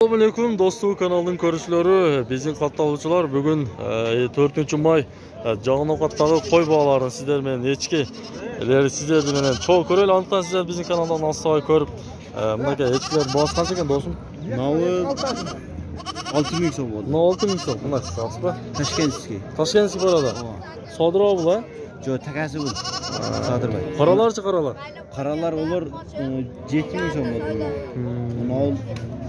Assalamualaikum dostluğu kanalının görüşleri. Bizim katılımcılar bugün 4 may Cağın Okat'tағы koy bağlarını sizler menen echkileri sizlerdi menen çok körel. Anıktan sizler bizim kanaldan asla körüp mınakay echkiler bağısı kança eкен досым? Мынауы 6000 сом болды. Мына 6000 сом. Мына жақсы ба? Ташкентский. Ташкентский барады. Содырау бұл, Жоқ, такасы бұл. Садырбай. Қараларчы қаралар? Қаралар олар 7000 сом болды. Мынау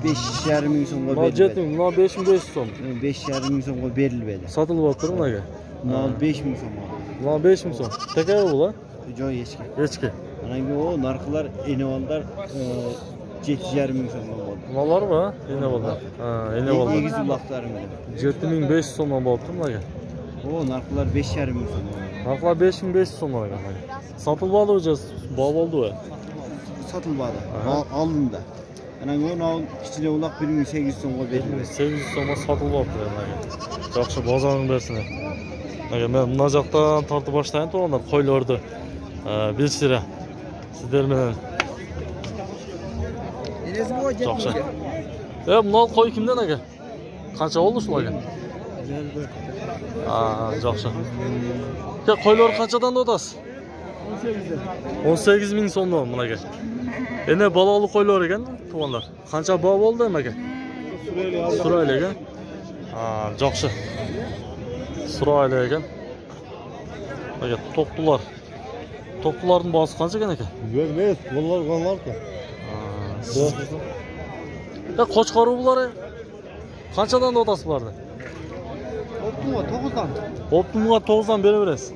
5500 сомға берілбеді. Мына 5500 сом. 5500 сомға берілбеді. Сатылып алып тұр мынаға? Мынау 5000 сом болды. Мына 5000 сом. Тәкәй бұл, Жоқ, ешкі. Ешкі. Анан кейін о нарқылар еневалдар 7500 сомға болды. Мыналар ба? Еневалдар. Еневалдар. Егіз ұлақтары менен. 7500 сомнан болып тұр мынаға? О, нарқылар 5500 сом болды. Нарқылар 5500 сом мынаға. Сатылып алып жаз, бал болды ба? Satılmadı. Alındı. Анан кейін мынау кичине улак 1800 сомға берилбеді. 800 сомға сатылып алыпты мынаға. Жақсы базарың берсін. Мен мына жақтан тартып баштайын туғандар қойларды білсіре сіздер менен. Жақсы. Мынау қой кімден әке? Қанша болды шулай әке? Жақсы. Қойлар қаншадан отасыз? 18.000 сомдан мынаға. Эне балалы қойлар екен туғандар. Қанша бал болды әке? Сурайлы екен. Жақсы. Сурайлы екен. Тоқтылар. Тоқтылардың бағасы қанша екен әке? Görmez, bunlar kanlar ki. Қошқару бұлар қаншадан отасы бұларды? Optuma 9'dan. Оптумға 9-дан бере бересіз.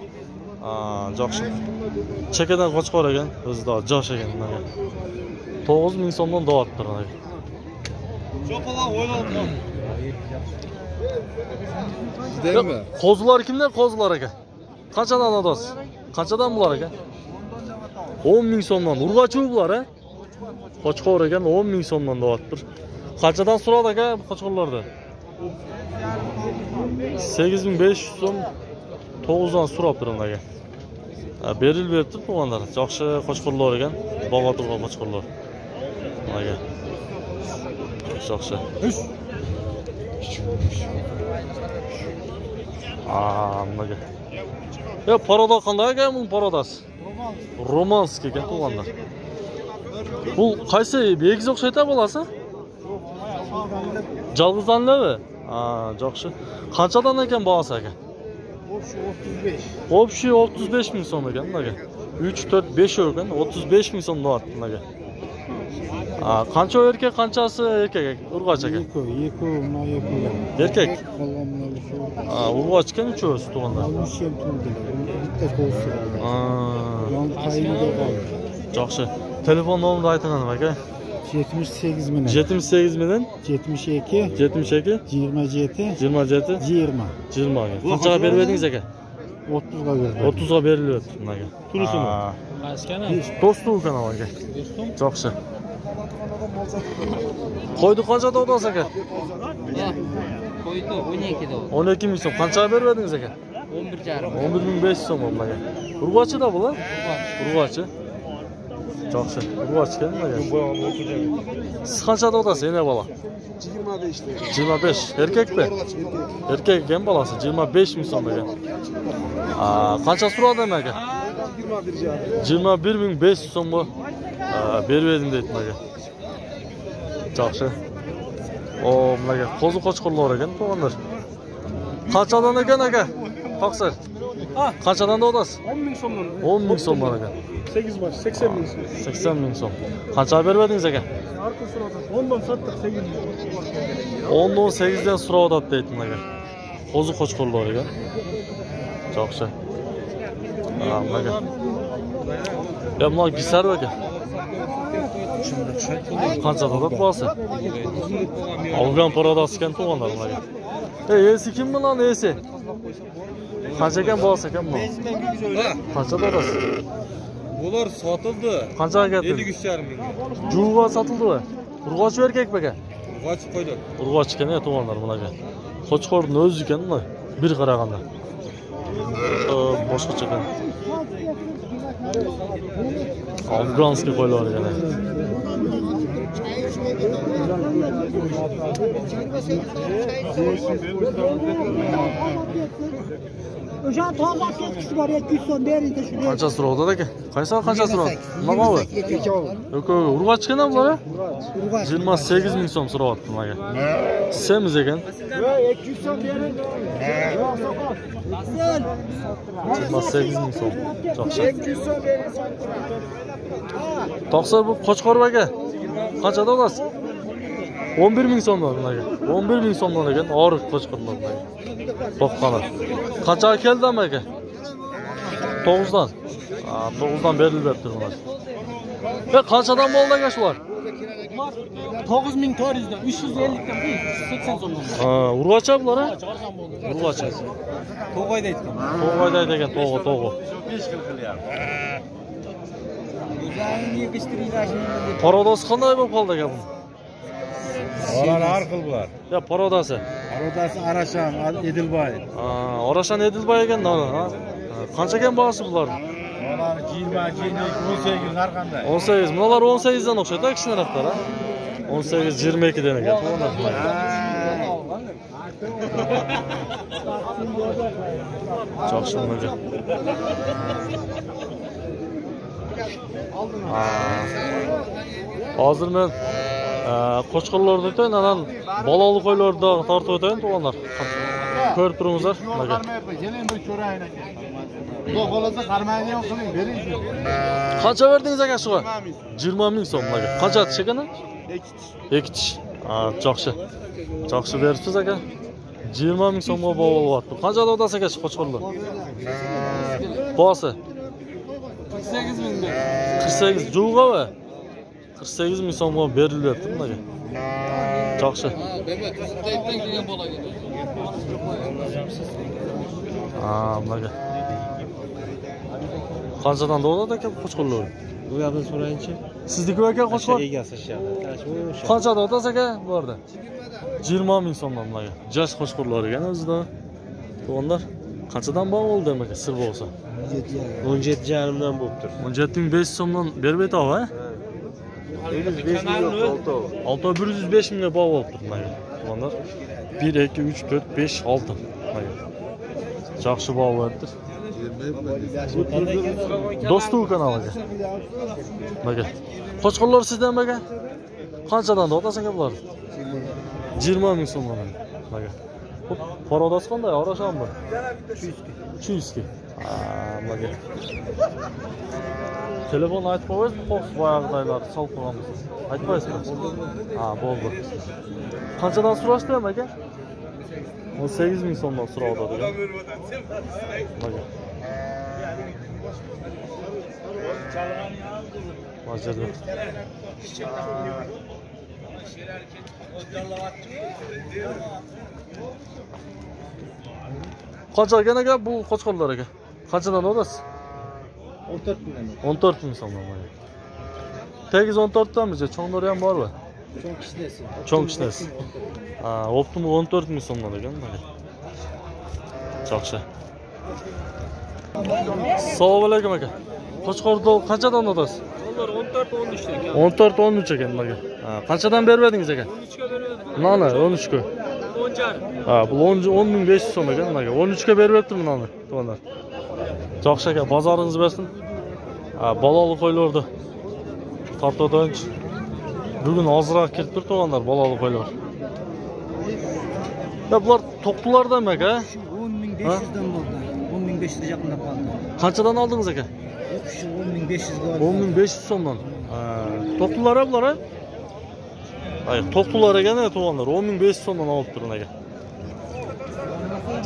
Жақсы. Чекеден қошқар екен, өзі да жаш екен. 9000 сомнан дауат тұр. Қозылар кімдер? Қозылар екен. Қаншадан отасыз? Қаншадан бұлар екен? 10.000 сомнан. Урғачу бұлар, Қошқар екен 10.000 сомнан дауат тұр. Қаншадан сұрады екен қошқарларды? 8500 сом 9'dan сұрап тұр мынаға. Беріліп беріп тұр туғандар. Жақсы қошқарлар екен. Баға тұрған қошқарлар. Мынаға. Жақсы. Мынаға. Парада қандай екен мұның парадасы? Романский екен туғандар. Бұл қайсы егіз оқшайта баласы? Жалғыздан ләбі? Жақсы. Қаншадан екен бағасы екен? Общий 35.000 сом екен мынаға. 3, 4, 5 екен 35.000 сом дауат мынаға. Қанша еркек, қаншасы еркек? Урғач екен? Еркек? Урғач екен үшеуісі туғандар. Жақсы. Телефон номерді айтыңыз әке? 78 мenen. 78 мenen? 72. 72? 27. 27? 20. 20. Қаншаға беріп едіңіз әке? 30'ga verdim. 30'ga беріліп өтті мынаға. Турысы ма? Достуы канал әке. Жақсы. Қойды қаншада отасы әке? Қойды 12'de oldu. 12.000 сом. Қаншаға беріп едіңіз әке? 11,5. 11.500 сом мынаға. Урғачы да бұл, Урғачы. Жақсы. Урғач екен мынаға. Сіз қаншада отасы ене бала? 25. Еркек пе? Еркек екен баласы. 25.000 сом екен. Қанша сұрады әке? 21.500 сом бұл. Беріп едім дейді мынаға. Жақсы. Мынаға қозы қошқырлар екен туғандар. Қаншадан екен әке? Қақсыр. Қаншадан да отасыз? 10.000 сомнан. 10.000 сомнан екен. 8 baş, 80.000 сом. 80.000 сом. Қаншаға беріп едіңіз әке? Арқы сұрады. 10'dan саттық 8.000. 10'dan 8'den сұрап атады дейді мынаға. Қозы қошқырлар екен. Жақсы. Мынаға. Мына кесар ба екен? Қаншада да бағасы? Алған парадасы екен туғандар мынаға. Есі кім мынан есі? Қанша екен бағасы екен мынау? Қаншада отасыз? Bunlar satıldı. Қаншаға кетті? 53,5 мың. Жуға сатылды ба? Урғач еркек пе екен? Urğaç қойды. Урғач екен туғандар мынаға. Қошқардың өзі екен мына бір қарағанда. Бошқыч екен. Афганский қойлар екен. O'shan tog'lar ketkishi bor 200 so'm bering shuni. Qancha so'radi aka? Qaysi qancha so'radi? Nima Yo'q, urg'achgina bular? 28 ming so'm so'rayapti menga. Semiz ekan. 200 so'm bering. Yo'q, soqol. 28 ming so'm. Yaxshi. 200 so'm bering. Toqsa bu Qo'chqorov aka. Qanchada olasiz? 11 ming so'mdan aka. 11 ming so'mdan ekan, Orif Qo'chqorov aka. To'qqani. Qancha keldimi aka? 9dan. 9dan berilib turibdi. Ve qanchadan bo'ldi aka shular? 9400 dan 350 dan 80 so'mdan. Urg'acha bular ha? Urg'acha. To'g'ayda aytdim. To'g'ayda degan to'g'u. Parodosi qanday bo'lib qoldi aka bu? Ular har xil bular. Ya parodasi. Parodasi Arashan, Edilboy. Arashan Edilboy ekan ha. Qancha ekan bahosi bularning? Ular 20, 18 har qanday. 18. Bular 18 dan o'xshaydi kishilarga ha. 18, 22 dan ekan. Yaxshi bo'lgan. Hozir men Qo'chqorlarda o'tayin, anan baloli qo'ylarda tortib o'tayin to'g'onlar. Ko'rib turibsizlar. Mana. Keling bir ko'raylik aka. Xudo xolasa qarmaydigan qiling, bering. Qancha verdingiz aka shuga? 20 ming so'm aka. Qancha tish ekan? 2 tish. Yaxshi. Yaxshi beribsiz aka. 20 ming so'mga bo'lyapti. Qanchada o'tasiz aka shu Qo'chqorlar? Bosi 48 ming. 48 Jug'ava. 48 ming so'mga berilyapti bunga. Yaxshi. Bunga. Qanchadan bo'ladi aka Qo'chqorlar? Bu yoqdan so'rayinchi. Sizniki aka Qo'chqor? Egasi shu. Qanchada o'tasiz aka bu yerda? 20 ming so'mdan bunga. Jash Qo'chqorlar ekan o'zida. To'g'onlar qanchadan bo'ldi demak sir bo'lsa? 17 jarimdan bo'libdir. 17.500 so'mdan berib aytava, ha? 105 ming yo'q, 6 105 mingga bog' bo'lib turibdi mana. To'g'onlar 1 2 3 4 5 6 mana. Yaxshi bog' bo'libdi. Do'stuv kanaliga. Mana. Qo'chqorlar sizdan aka? Qanchadan o'tasiz aka bular? 20 ming so'mdan. Mana. Parodosi qanday? Orashanmi? 200 ga. Mana. Telefon aytib qo'yasiz, boyag'idaylar sol qo'yamiz. Aytmaysizmi? Bo'ldi. Qanchadan so'rashdi ham aka? 18 ming so'mdan so'radi degan. Mana. Vazirda. Qancha ekan aka bu Qo'chqorlar aka? Qanchadan olasiz? 14 mingdan. 14 ming so'mdan mana. Tegiz 14 danmi? Cho'ngdori ham bormi? Cho'ng kishnasi. Cho'ng kishnasi. Optim 14 ming so'mdan ekan mana. Yaxshi. Assalomu alaykum aka. Qo'chqorda qanchadan olasiz? Ular 14-13 ekan. 14-13 ekan mana. Qanchadan berib edingiz aka? 13 ga berdim. Mana 13 ga. 10 jar. Bu 10.500 so'm ekan mana. 13 ga berib etdim mana. To'g'onlar. Yaxshi aka, bozoringiz bersin. Baloli qo'ylardi. Tortodanch. Bugun ozroq kirib turdi to'g'onlar, baloli qo'ylar. Ya bular to'qqilardami aka? 10500 dan bo'ldi. 10500 yaqinda qoldi. Qanchadan oldingiz aka? 10500 ga oldi. 10.500 so'mdan. To'qqilar bular ha? Ay, to'qqilar ekan to'g'onlar. 10.500 so'mdan olib turgan aka.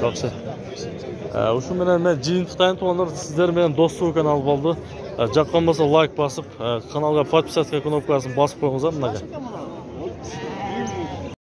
Yaxshi. O'shu bilan men jin Xitoyni to'g'onlar sizlar bilan do'stlik kanal bo'ldi. Jaqqan bo'lsa like bosib, kanalga podpisatsiya knopkasini bosib qo'yingizlar bunaqa.